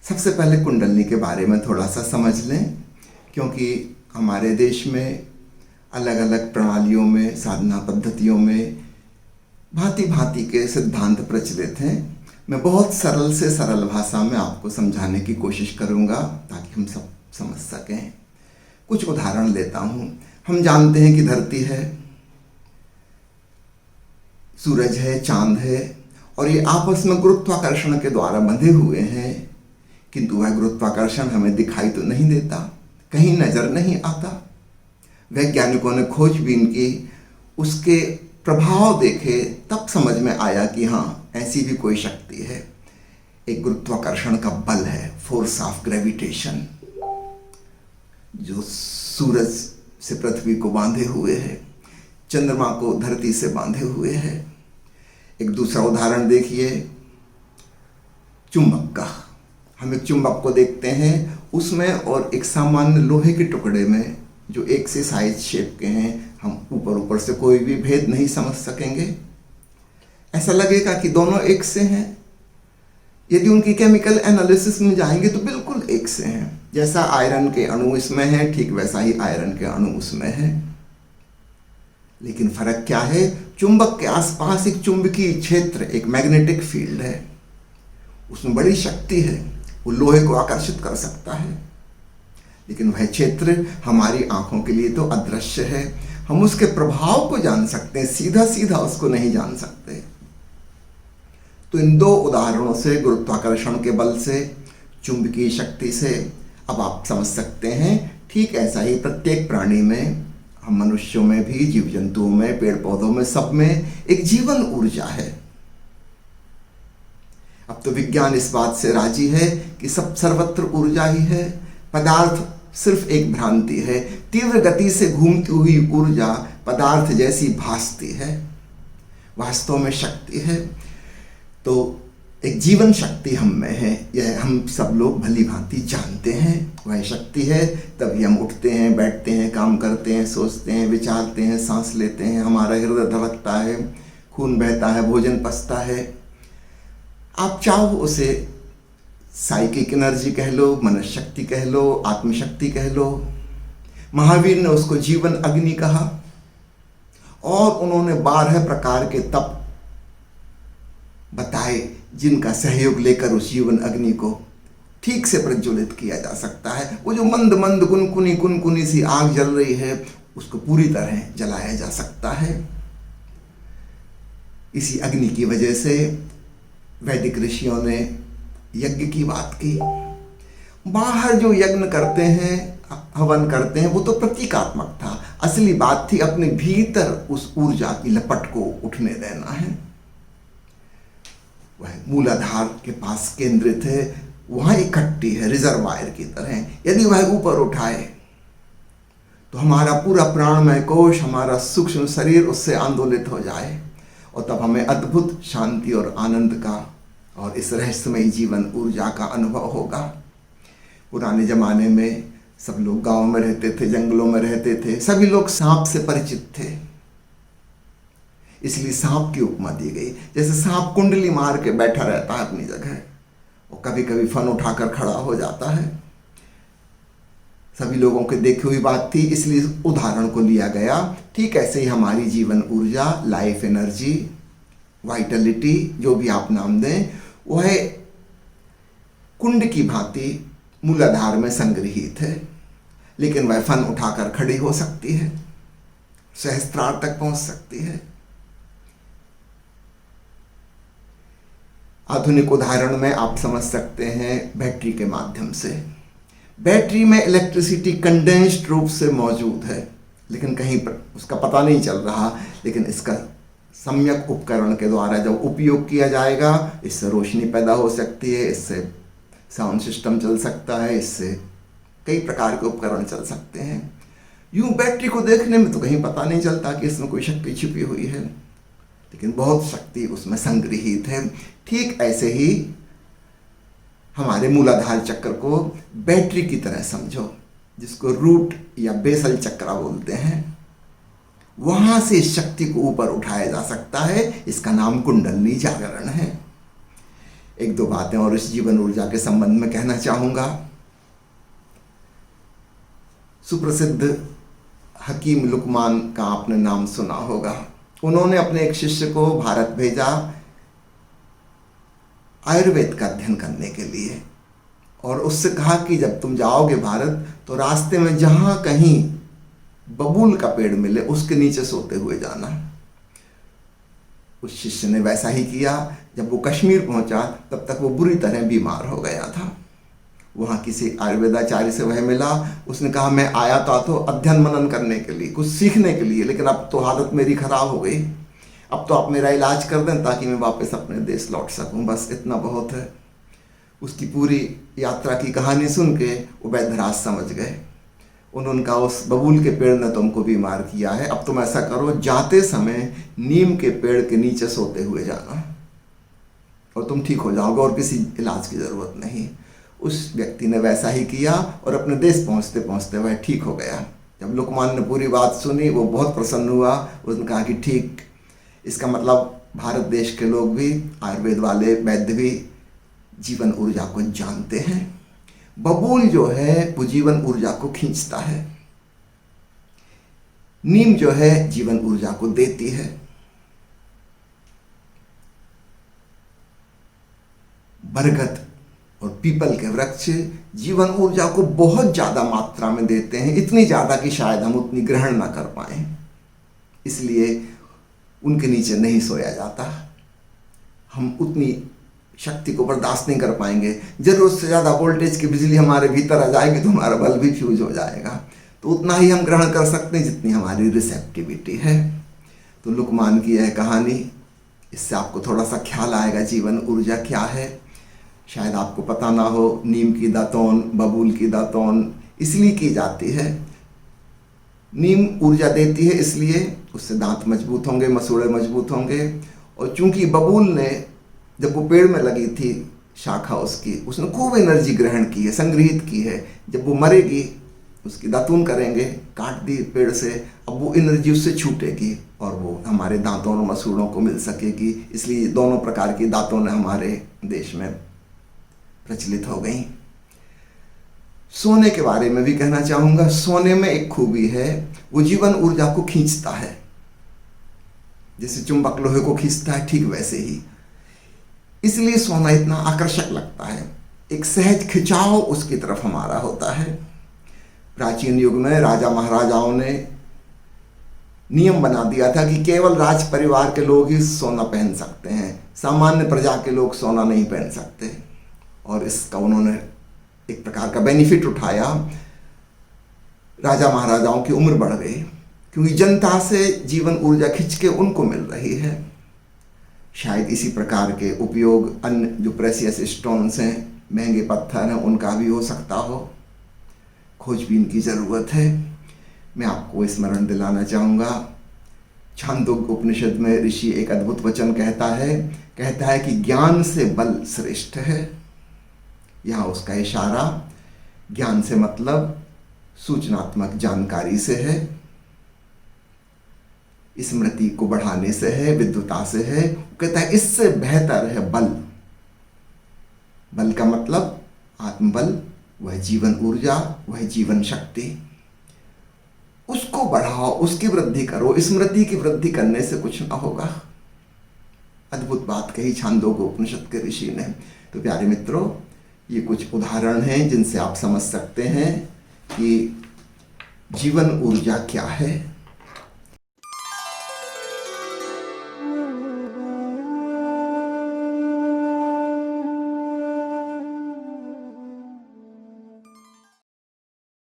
सबसे पहले कुंडलनी के बारे में थोड़ा सा समझ लें, क्योंकि हमारे देश में अलग अलग प्रणालियों में, साधना पद्धतियों में भांति भांति के सिद्धांत प्रचलित हैं। मैं बहुत सरल से सरल भाषा में आपको समझाने की कोशिश करूंगा ताकि हम सब समझ सकें। कुछ उदाहरण लेता हूं। हम जानते हैं कि धरती है, सूरज है, चांद है और ये आपस में गुरुत्वाकर्षण के द्वारा बंधे हुए हैं, किंतु वह गुरुत्वाकर्षण हमें दिखाई तो नहीं देता, कहीं नजर नहीं आता। वैज्ञानिकों ने खोजबीन की, उसके प्रभाव देखे, तब समझ में आया कि हाँ, ऐसी भी कोई शक्ति है। एक गुरुत्वाकर्षण का बल है, फोर्स ऑफ ग्रेविटेशन, जो सूरज से पृथ्वी को बांधे हुए है, चंद्रमा को धरती से बांधे हुए है। एक दूसरा उदाहरण देखिए, चुंबक का। हम एक चुंबक को देखते हैं, उसमें और एक सामान्य लोहे के टुकड़े में जो एक से साइज शेप के हैं, हम ऊपर से कोई भी भेद नहीं समझ सकेंगे। ऐसा लगेगा कि दोनों एक से हैं। यदि उनकी केमिकल एनालिसिस में जाएंगे तो बिल्कुल एक से हैं। जैसा आयरन के अणु इसमें है, ठीक वैसा ही आयरन के अणु उसमें है। लेकिन फर्क क्या है? चुंबक के आसपास एक चुंबकीय क्षेत्र, एक मैग्नेटिक फील्ड है, उसमें बड़ी शक्ति है, वो लोहे को आकर्षित कर सकता है। लेकिन वह क्षेत्र हमारी आंखों के लिए तो अदृश्य है। हम उसके प्रभाव को जान सकते हैं, सीधा सीधा उसको नहीं जान सकते। तो इन दो उदाहरणों से, गुरुत्वाकर्षण के बल से, चुंबकीय शक्ति से, अब आप समझ सकते हैं ठीक ऐसा ही प्रत्येक प्राणी में, हम मनुष्यों में भी, जीव जंतुओं में, पेड़ पौधों में, सब में एक जीवन ऊर्जा है। अब तो विज्ञान इस बात से राजी है कि सब सर्वत्र ऊर्जा ही है। पदार्थ सिर्फ एक भ्रांति है। तीव्र गति से घूमती हुई ऊर्जा पदार्थ जैसी भासती है, वास्तव में शक्ति है। तो एक जीवन शक्ति हम में है, यह हम सब लोग भली भांति जानते हैं। वह शक्ति है, तभी हम उठते हैं, बैठते हैं, काम करते हैं, सोचते हैं, विचारते हैं, सांस लेते हैं, हमारा हृदय धड़कता है, खून बहता है, भोजन पचता है। आप चाहो उसे साइकिक एनर्जी कह लो, मनशक्ति कह लो, आत्मशक्ति कह लो। महावीर ने उसको जीवन अग्नि कहा और उन्होंने 12 प्रकार के तप बताए, जिनका सहयोग लेकर उस जीवन अग्नि को ठीक से प्रज्वलित किया जा सकता है। वो जो मंद मंद कुनकुनी सी आग जल रही है, उसको पूरी तरह जलाया जा सकता है। इसी अग्नि की वजह से वैदिक ऋषियों ने यज्ञ की बात की। बाहर जो यज्ञ करते हैं, हवन करते हैं, वो तो प्रतीकात्मक था। असली बात थी अपने भीतर उस ऊर्जा की लपट को उठने देना है। वह मूलाधार के पास केंद्रित है, वहां इकट्ठी है रिजर्वायर की तरह। यदि वह ऊपर उठाए तो हमारा पूरा प्राणमय कोश, हमारा सूक्ष्म शरीर उससे आंदोलित हो जाए और तब हमें अद्भुत शांति और आनंद का और इस रहस्यमयी जीवन ऊर्जा का अनुभव होगा। पुराने जमाने में सब लोग गांव में रहते थे, जंगलों में रहते थे, सभी लोग सांप से परिचित थे, इसलिए सांप की उपमा दी गई। जैसे सांप कुंडली मार के बैठा रहता है अपनी जगह, और कभी कभी फन उठाकर खड़ा हो जाता है। सभी लोगों के देखी हुई बात थी, इसलिए उदाहरण को लिया गया। ठीक ऐसे ही हमारी जीवन ऊर्जा, लाइफ एनर्जी, वाइटलिटी, जो भी आप नाम दें, वह कुंड की भांति मूलाधार में संग्रहित है। लेकिन वह फन उठाकर खड़ी हो सकती है, सहस्त्रार तक पहुंच सकती है। आधुनिक उदाहरण में आप समझ सकते हैं बैटरी के माध्यम से। बैटरी में इलेक्ट्रिसिटी कंडेंस्ड रूप से मौजूद है, लेकिन कहीं पर उसका पता नहीं चल रहा। लेकिन इसका सम्यक उपकरण के द्वारा जब उपयोग किया जाएगा, इससे रोशनी पैदा हो सकती है, इससे साउंड सिस्टम चल सकता है, इससे कई प्रकार के उपकरण चल सकते हैं। यूं बैटरी को देखने में तो कहीं पता नहीं चलता कि इसमें कोई शक्ति छिपी हुई है, लेकिन बहुत शक्ति उसमें संग्रहित है। ठीक ऐसे ही हमारे मूलाधार चक्र को बैटरी की तरह समझो, जिसको रूट या बेसल चक्र बोलते हैं। वहां से शक्ति को ऊपर उठाया जा सकता है। इसका नाम कुंडलनी जागरण है। एक दो बातें और इस जीवन ऊर्जा के संबंध में कहना चाहूँगा। सुप्रसिद्ध हकीम लुकमान का आपने नाम सुना होगा। उन्होंने अपने एक शिष्य को भारत भेजा आयुर्वेद का अध्ययन करने के लिए, और उससे कहा कि जब तुम जाओगे भारत तो रास्ते में जहाँ कहीं बबूल का पेड़ मिले उसके नीचे सोते हुए जाना। उस शिष्य ने वैसा ही किया। जब वो कश्मीर पहुंचा तब तक वो बुरी तरह बीमार हो गया था। वहाँ किसी आयुर्वेदाचार्य से वह मिला। उसने कहा मैं आया तो अध्ययन मनन करने के लिए, कुछ सीखने के लिए, लेकिन अब तो हालत मेरी खराब हो गई। अब तो आप मेरा इलाज कर दें ताकि मैं वापस अपने देश लौट सकूं, बस इतना बहुत है। उसकी पूरी यात्रा की कहानी सुन के वो वैद्यराज समझ गए। उन्होंने कहा उस बबूल के पेड़ ने तुमको बीमार किया है, अब तुम ऐसा करो, जाते समय नीम के पेड़ के नीचे सोते हुए जाना और तुम ठीक हो जाओगे और किसी इलाज की ज़रूरत नहीं। उस व्यक्ति ने वैसा ही किया और अपने देश पहुंचते पहुंचते वह ठीक हो गया। जब लुकमान ने पूरी बात सुनी वो बहुत प्रसन्न हुआ। उसने कहा कि ठीक, इसका मतलब भारत देश के लोग भी, आयुर्वेद वाले वैद्य भी जीवन ऊर्जा को जानते हैं। बबूल जो है वो जीवन ऊर्जा को खींचता है, नीम जो है जीवन ऊर्जा को देती है। बरगद और पीपल के वृक्ष जीवन ऊर्जा को बहुत ज़्यादा मात्रा में देते हैं, इतनी ज़्यादा कि शायद हम उतनी ग्रहण ना कर पाएं, इसलिए उनके नीचे नहीं सोया जाता। हम उतनी शक्ति को बर्दाश्त नहीं कर पाएंगे। जरूरत से ज़्यादा वोल्टेज की बिजली हमारे भीतर आ जाएगी तो हमारा बल्ब भी फ्यूज हो जाएगा। तो उतना ही हम ग्रहण कर सकते हैं जितनी हमारी रिसेप्टिविटी है। तो लुकमान की यह कहानी, इससे आपको थोड़ा सा ख्याल आएगा जीवन ऊर्जा क्या है। शायद आपको पता ना हो, नीम की दातून, बबूल की दातून इसलिए की जाती है। नीम ऊर्जा देती है इसलिए, उससे दांत मजबूत होंगे, मसूड़े मजबूत होंगे। और चूंकि बबूल ने जब वो पेड़ में लगी थी शाखा उसकी, उसने खूब एनर्जी ग्रहण की है, संग्रहित की है। जब वो मरेगी उसकी दातून करेंगे, काट दी पेड़ से, अब वो एनर्जी उससे छूटेगी और वो हमारे दांतों और मसूड़ों को मिल सकेगी। इसलिए दोनों प्रकार की दातून हमारे देश में प्रचलित हो गई। सोने के बारे में भी कहना चाहूँगा। सोने में एक खूबी है, वो जीवन ऊर्जा को खींचता है। जैसे चुंबक लोहे को खींचता है, ठीक वैसे ही। इसलिए सोना इतना आकर्षक लगता है, एक सहज खिंचाव उसकी तरफ हमारा होता है। प्राचीन युग में राजा महाराजाओं ने नियम बना दिया था कि केवल राज परिवार के लोग ही सोना पहन सकते हैं, सामान्य प्रजा के लोग सोना नहीं पहन सकते। और इसका उन्होंने एक प्रकार का बेनिफिट उठाया। राजा महाराजाओं की उम्र बढ़ गई क्योंकि जनता से जीवन ऊर्जा खिंच के उनको मिल रही है। शायद इसी प्रकार के उपयोग अन्य जो प्रेशियस स्टोन्स हैं, महंगे पत्थर हैं, उनका भी हो सकता हो। खोजबीन की ज़रूरत है। मैं आपको स्मरण दिलाना चाहूँगा, छांदोग्य उपनिषद में ऋषि एक अद्भुत वचन कहता है कि ज्ञान से बल श्रेष्ठ है। यहाँ उसका इशारा ज्ञान से मतलब सूचनात्मक जानकारी से है, स्मृति को बढ़ाने से है, विद्वता से है। कहता है इससे बेहतर है बल। बल का मतलब आत्मबल, वह जीवन ऊर्जा, वह जीवन शक्ति। उसको बढ़ाओ, उसकी वृद्धि करो। स्मृति की वृद्धि करने से कुछ ना होगा। अद्भुत बात कही छांदोग्य उपनिषद के ऋषि ने। तो प्यारे मित्रों, ये कुछ उदाहरण हैं जिनसे आप समझ सकते हैं कि जीवन ऊर्जा क्या है।